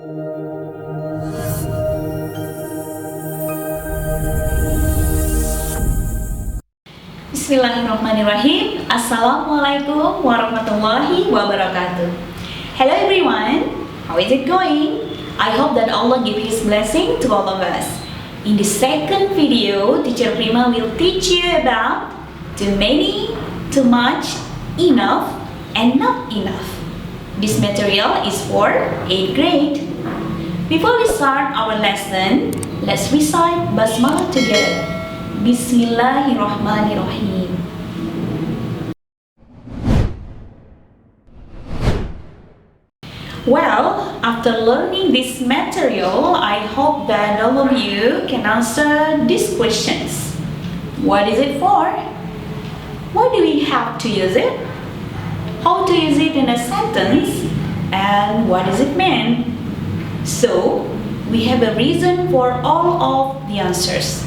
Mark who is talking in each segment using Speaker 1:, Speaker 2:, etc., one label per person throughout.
Speaker 1: Bismillahirrahmanirrahim. Assalamualaikum warahmatullahi wabarakatuh. Hello everyone, how is it going? I hope that Allah give His blessing to all of us. In the second video, Teacher Prima will teach you about too many, too much, enough, and not enough. This material is for 8th grade. Before we start our lesson, let's recite Basmalah together. Bismillahirrahmanirrahim. Well, after learning this material, I hope that all of you can answer these questions. What is it for? Why do we have to use it? How to use it in a sentence? And what does it mean? So, we have a reason for all of the answers.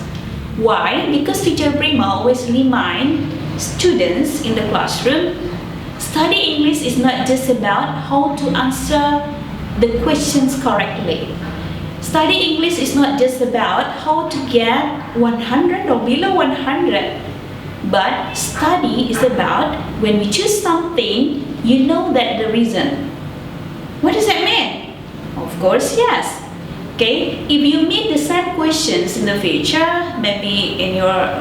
Speaker 1: Why? Because Teacher Prima always remind students in the classroom, study English is not just about how to answer the questions correctly. Study English is not just about how to get 100 or below 100. But study is about when we choose something, you know that the reason. What does that mean? Of course, yes. Okay, if you meet the same questions in the future, maybe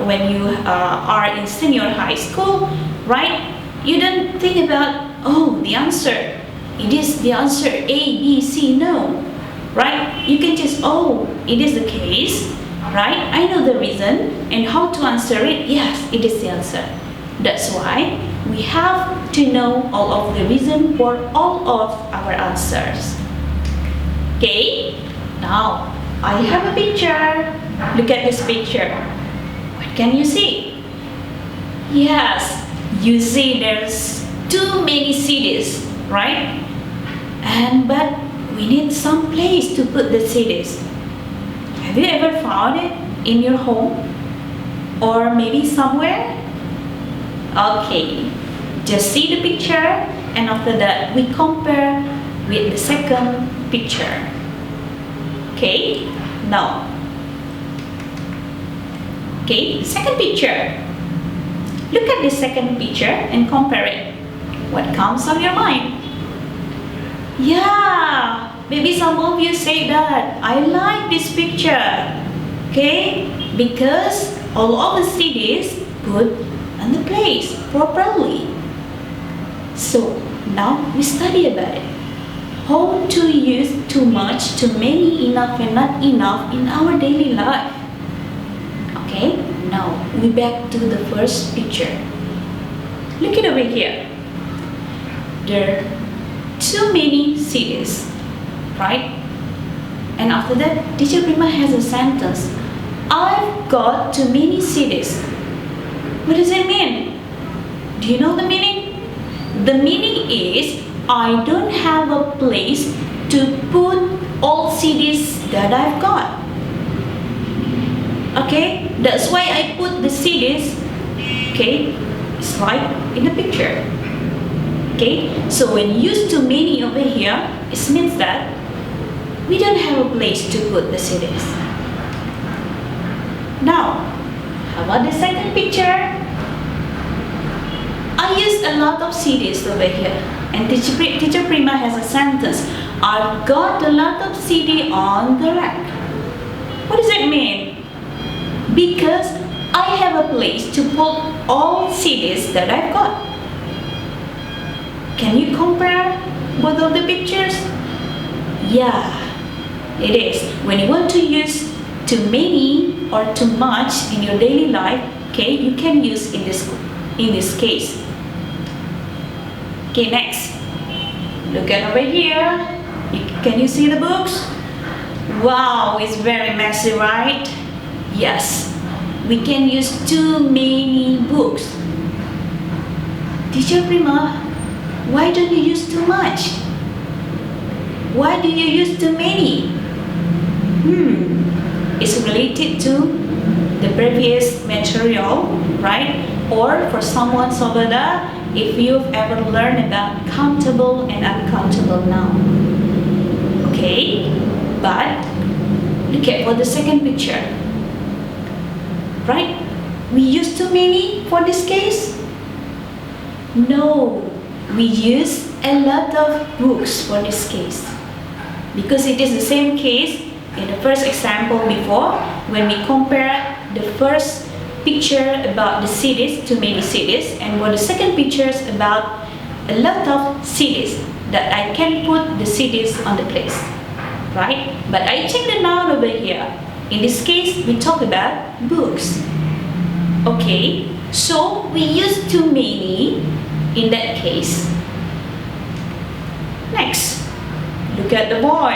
Speaker 1: when you are in senior high school, right? You don't think about, oh, the answer. It is the answer A, B, C, no. Right? You can just, oh, it is the case, right? I know the reason and how to answer it. Yes, it is the answer. That's why we have to know all of the reason for all of our answers. Okay? Now, I have a picture. Look at this picture. What can you see? Yes, you see there's too many CDs, right? But we need some place to put the CDs. Have you ever found it in your home? Or maybe somewhere? Okay, just see the picture and after that we compare with the second picture. Okay, now. Okay, second picture. Look at the second picture and compare it. What comes on your mind? Yeah, maybe some of you say that I like this picture. Okay, because all of the CDs put on the place properly. So now we study about it. How to use too much, too many, enough and not enough in our daily life. Okay, now we back to the first picture. Look at over here. There are too many CDs, right? And after that, Teacher Prima has a sentence. I've got too many CDs. What does it mean? Do you know the meaning? The meaning is I don't have a place to put all CDs that I've got. Okay, that's why I put the CDs, okay, it's like in the picture. Okay, so when you use too many over here, it means that we don't have a place to put the CDs. Now, how about the second picture? I use a lot of CDs over here. And Teacher Prima has a sentence. I've got a lot of CD on the rack. What does that mean? Because I have a place to put all CDs that I've got. Can you compare both of the pictures? Yeah, it is. When you want to use too many or too much in your daily life, okay, you can use in this case. Okay, next. Look at over here. Can you see the books? Wow, it's very messy, right? Yes, we can use too many books. Teacher Prima, why don't you use too much? Why do you use too many? It's related to the previous material, right? Or for someone over there, if you've ever learned about countable and uncountable noun. Okay? But look at for the second picture. Right? We use too many for this case? No, we use a lot of books for this case. Because it is the same case in the first example before, when we compare the first picture about the cities, too many cities, and for the second pictures about a lot of cities, that I can put the cities on the place, right? But I check the noun over here. In this case, we talk about books. Okay, so we use too many in that case. Next, look at the boy.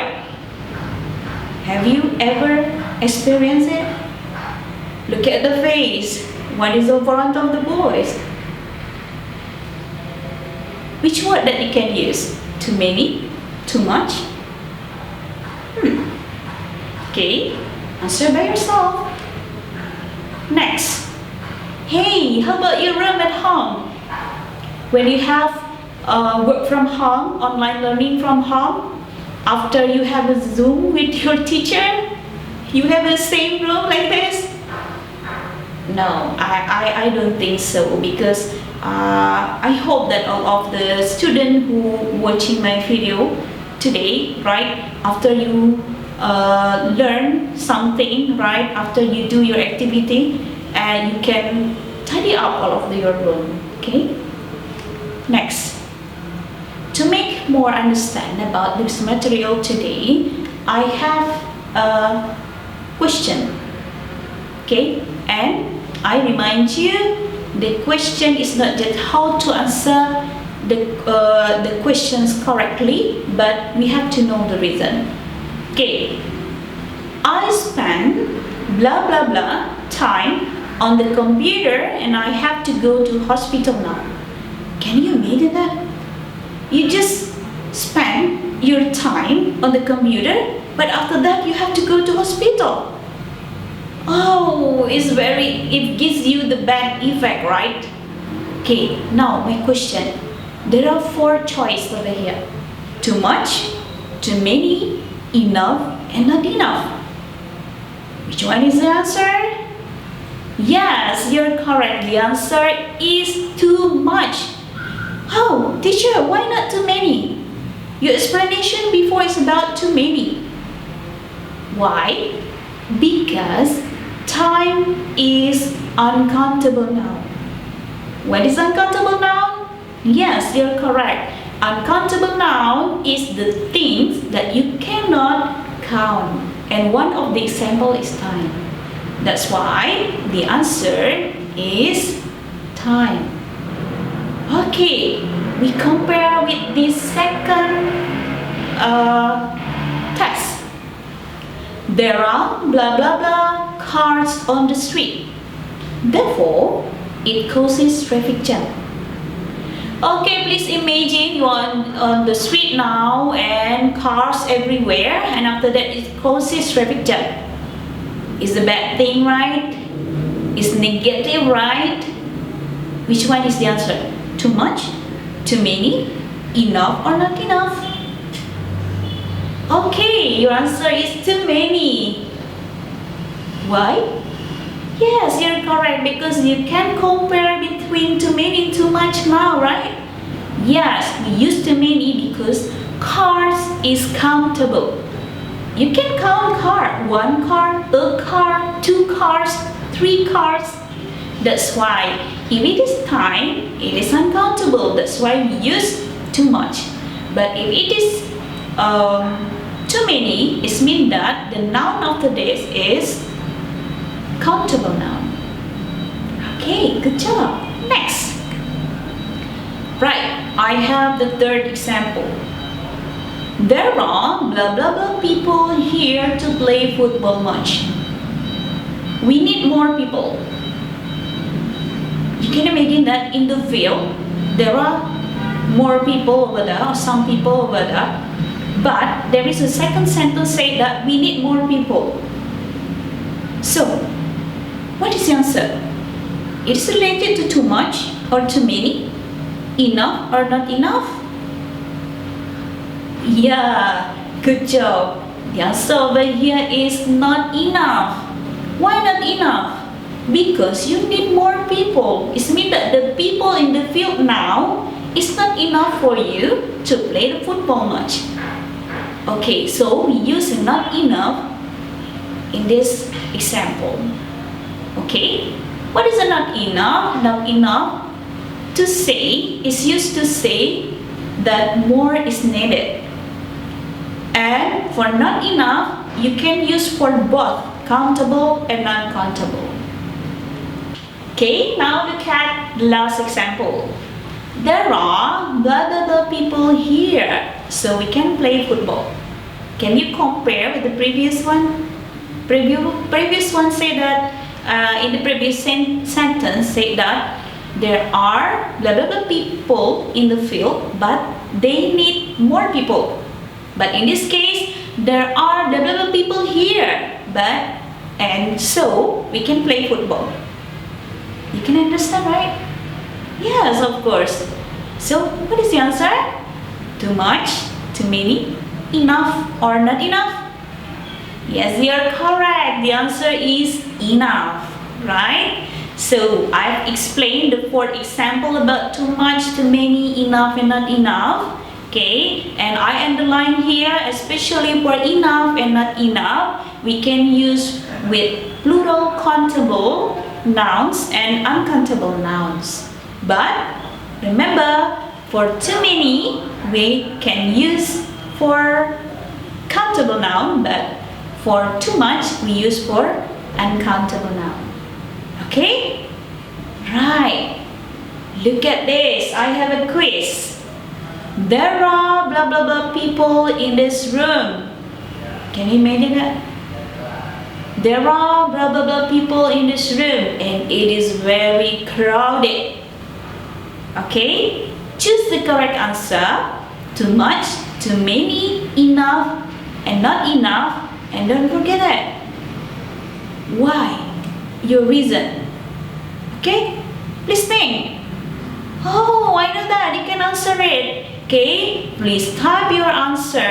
Speaker 1: Have you ever experienced it? Look at the face. What is in front of the boys? Which word that you can use? Too many? Too much? Okay, answer by yourself. Next. Hey, how about your room at home? When you have work from home, online learning from home, after you have a Zoom with your teacher, you have the same room like this? No, I don't think so, because I hope that all of the students who watching my video today, right, after you learn something, right, after you do your activity, and you can tidy up all of your room. Okay. Next, to make more understand about this material today, I have a question. Okay, and I remind you, the question is not just how to answer the questions correctly, but we have to know the reason. Okay, I spend blah blah blah time on the computer and I have to go to hospital now. Can you imagine that? You just spend your time on the computer, but after that you have to go to hospital. Oh, it gives you the bad effect, right? Okay, now my question. There are 4 choices over here. Too much, too many, enough, and not enough. Which one is the answer? Yes, you're correct. The answer is too much. Oh, teacher, why not too many? Your explanation before is about too many. Why? Because time is uncountable noun. What is uncountable noun? Yes, you're correct. Uncountable noun is the things that you cannot count. And one of the example is time. That's why the answer is time. Okay, we compare with the second test. There are blah blah blah cars on the street. Therefore, it causes traffic jam. Okay, please imagine you are on the street now and cars everywhere, and after that it causes traffic jam. Is a bad thing, right? Is negative, right? Which one is the answer? Too much? Too many? Enough or not enough? Okay, your answer is too many. Why? Yes, you're correct, because you can compare between too many and too much now, right? Yes, we use too many because cars is countable. You can count car, 1 car, a car, 2 cars, 3 cars. That's why if it is time, it is uncountable. That's why we use too much. But if it is too many, it means that the noun after this is countable noun. Okay, good job. Next. Right, I have the third example. There are blah blah blah people here to play football match. We need more people. You can imagine that in the field, there are more people over there, or some people over there. But there is a second sentence saying that we need more people. So, what is the answer? It is related to too much or too many, enough or not enough. Yeah, good job. The answer over here is not enough. Why not enough? Because you need more people. It means that the people in the field now is not enough for you to play the football match. Okay, so we use not enough in this example. Okay, what is not enough? Not enough to say is used to say that more is needed. And for not enough, you can use for both countable and uncountable. Okay, now look at the last example. There are blah blah blah people here, so we can play football. Can you compare with the previous one? Previous one said that in the previous sentence said that there are blah blah blah people in the field, but they need more people. But in this case, there are blah blah blah people here, and so we can play football. You can understand, right? Yes, of course. So, what is the answer? Too much? Too many? Enough or not enough? Yes, you are correct. The answer is enough, right? So, I've explained the fourth example about too much, too many, enough and not enough. Okay, and I underline here, especially for enough and not enough, we can use with plural countable nouns and uncountable nouns. But remember, for too many, we can use for countable noun, but for too much, we use for uncountable noun. Okay? Right. Look at this. I have a quiz. There are blah blah blah people in this room. Can you imagine that? There are blah blah blah people in this room and it is very crowded. Okay? Choose the correct answer. Too much, too many, enough, and not enough. And don't forget that. Why? Your reason. Okay? Please think. Oh, I know that. You can answer it. Okay? Please type your answer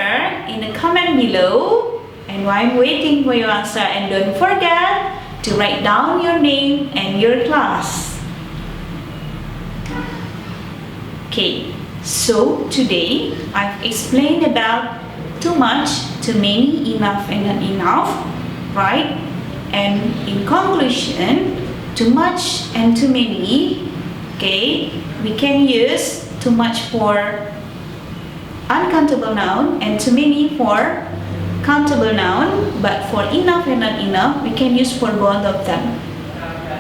Speaker 1: in the comment below. And while I'm waiting for your answer, and don't forget to write down your name and your class. Okay, so today I've explained about too much, too many, enough and not enough, right? And in conclusion, too much and too many, okay, we can use too much for uncountable noun and too many for countable noun, but for enough and not enough, we can use for both of them.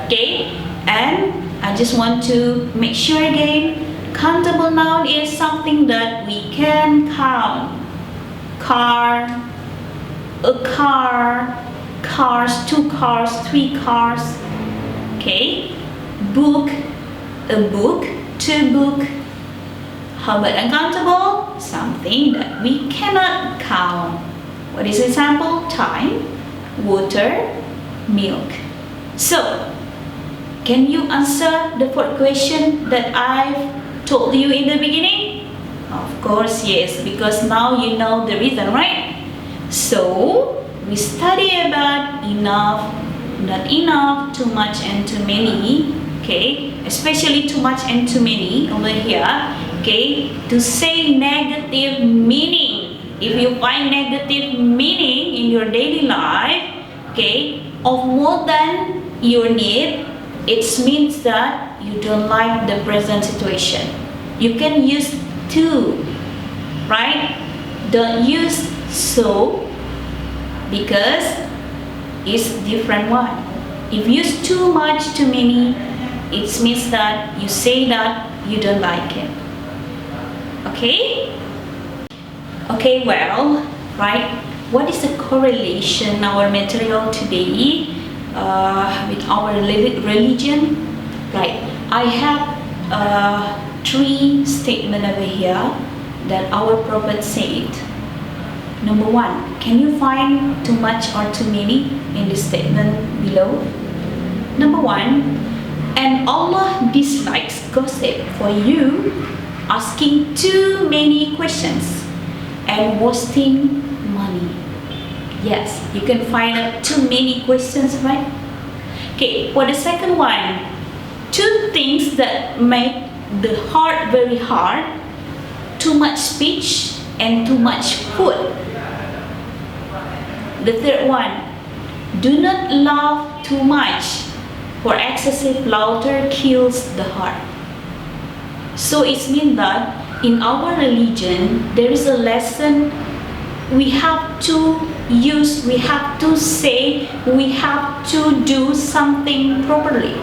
Speaker 1: Okay, and I just want to make sure again, countable noun is something that we can count. Car, a car, cars, 2 cars, 3 cars. Okay, book, a book, 2 book. How about uncountable? Something that we cannot count. What is example? Time, water, milk. So, can you answer the fourth question that I've told you in the beginning? Of course, yes, because now you know the reason, right? So, we study about enough, not enough, too much and too many, okay? Especially too much and too many over here, okay? To say negative meaning. If you find negative meaning in your daily life, okay, of more than your need, it means that you don't like the present situation. You can use to, right? Don't use so, because it's different one. If you use too much, too many, it means that you say that you don't like it. Okay? Okay, well, right, what is the correlation our material today with our religion? Right, I have 3 statements over here that our prophet said. Number 1, can you find too much or too many in the statement below? Number 1, and Allah dislikes gossip for you asking too many questions and wasting money. Yes, you can find too many questions, right? Okay, for the second one, two things that make the heart very hard: too much speech and too much food. The third one, do not laugh too much, for excessive laughter kills the heart. So it means that in our religion, there is a lesson we have to use, we have to say, we have to do something properly,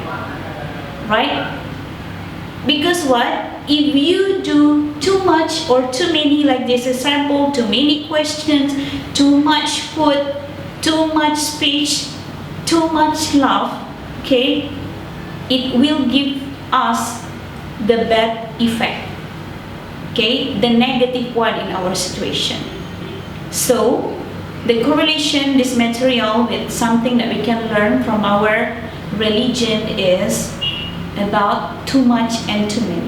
Speaker 1: right? Because what? If you do too much or too many, like this example, too many questions, too much food, too much speech, too much love, okay, it will give us the bad effect, okay, the negative one in our situation. So the correlation, this material with something that we can learn from our religion is about too much and too many.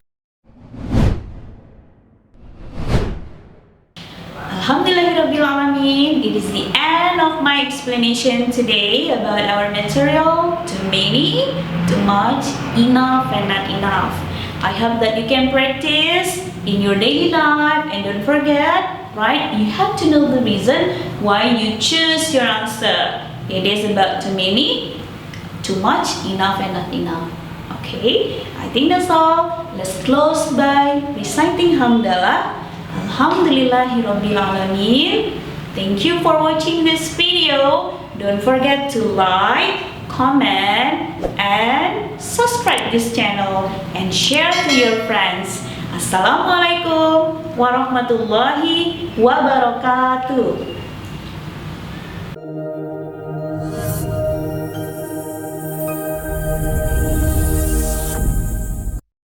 Speaker 1: Alhamdulillahirrabbilalamin, it is the end of my explanation today about our material: too many, too much, enough and not enough. I hope that you can practice in your daily life, and don't forget, right, you have to know the reason why you choose your answer. It is about too many, too much, enough and not enough. Okay, I think that's all. Let's close by reciting Hamdalah. Alhamdulillahirrabbilalamin. Thank you for watching this video. Don't forget to like, comment, and subscribe this channel and share to your friends. Assalamualaikum warahmatullahi wabarakatuh.